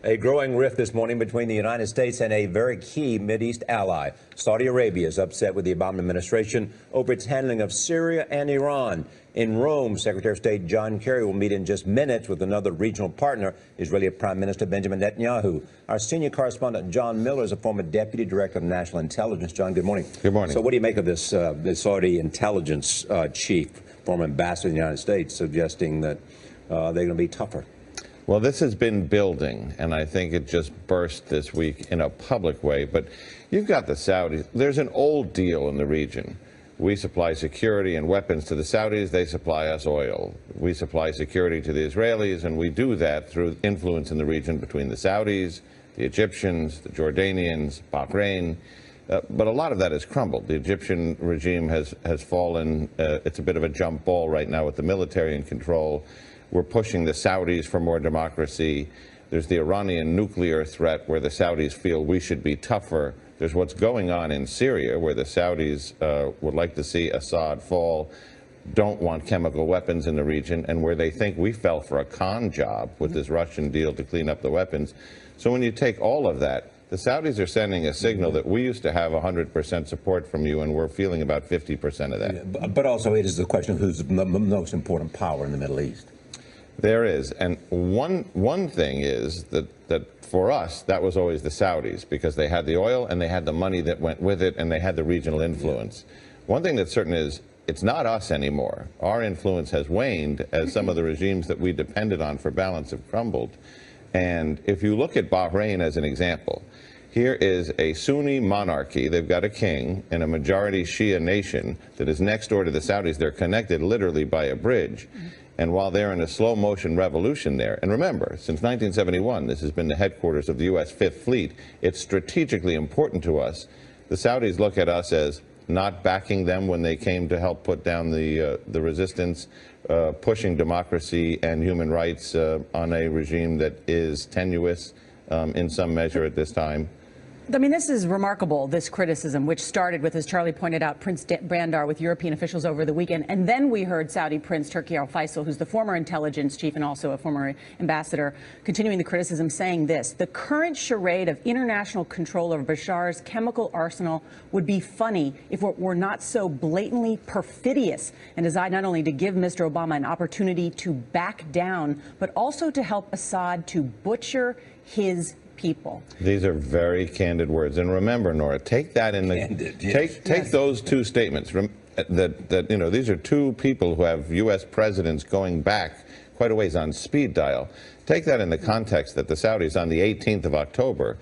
A growing rift this morning between the United States and a very key Mideast ally. Saudi Arabia is upset with the Obama administration over its handling of Syria and Iran. In Rome, Secretary of State John Kerry will meet in just minutes with another regional partner, Israeli Prime Minister Benjamin Netanyahu. Our senior correspondent John Miller is a former deputy director of national intelligence. John, good morning. Good morning. So what do you make of this Saudi intelligence chief, former ambassador in the United States, suggesting that they're going to be tougher? Well, this has been building, and I think it just burst this week in a public way. But you've got the Saudis. There's an old deal in the region. We supply security and weapons to the Saudis. They supply us oil. We supply security to the Israelis, and we do that through influence in the region between the Saudis, the Egyptians, the Jordanians, Bahrain. But a lot of that has crumbled. The Egyptian regime has fallen. It's a bit of a jump ball right now with the military in control. We're pushing the Saudis for more democracy. There's the Iranian nuclear threat where the Saudis feel we should be tougher. There's what's going on in Syria where the Saudis would like to see Assad fall, don't want chemical weapons in the region, and where they think we fell for a con job with this Russian deal to clean up the weapons. So when you take all of that, the Saudis are sending a signal that we used to have 100% support from you, and we're feeling about 50% of that. Yeah, but also it is the question of who's the most important power in the Middle East. There is, and one thing is that for us, that was always the Saudis, because they had the oil and they had the money that went with it, and they had the regional influence. Yeah. One thing that's certain is it's not us anymore. Our influence has waned as some of the regimes that we depended on for balance have crumbled. And if you look at Bahrain as an example, here is a Sunni monarchy. They've got a king and a majority Shia nation that is next door to the Saudis. They're connected literally by a bridge. And while they're in a slow-motion revolution there, and remember, since 1971, this has been the headquarters of the U.S. Fifth Fleet, it's strategically important to us. The Saudis look at us as not backing them when they came to help put down the resistance, pushing democracy and human rights on a regime that is tenuous in some measure at this time. I mean, this is remarkable, this criticism, which started with, as Charlie pointed out, Prince Bandar with European officials over the weekend. And then we heard Saudi Prince Turki Al Faisal, who's the former intelligence chief and also a former ambassador, continuing the criticism, saying this: the current charade of international control of Bashar's chemical arsenal would be funny if it were not so blatantly perfidious, and designed not only to give Mr. Obama an opportunity to back down, but also to help Assad to butcher his people. These are very candid words, and remember, Nora, take that in the take those two statements. That you know, these are two people who have U.S. presidents going back quite a ways on speed dial. Take that in the context that the Saudis on the 18th of October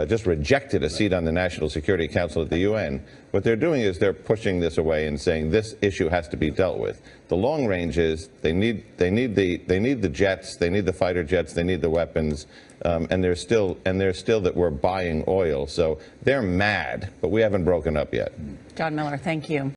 just rejected a seat on the National Security Council at the UN. What they're doing is they're pushing this away and saying this issue has to be dealt with. The long range is they need the jets, they need the fighter jets, they need the weapons, and they're still that we're buying oil. So they're mad, but we haven't broken up yet. John Miller, thank you.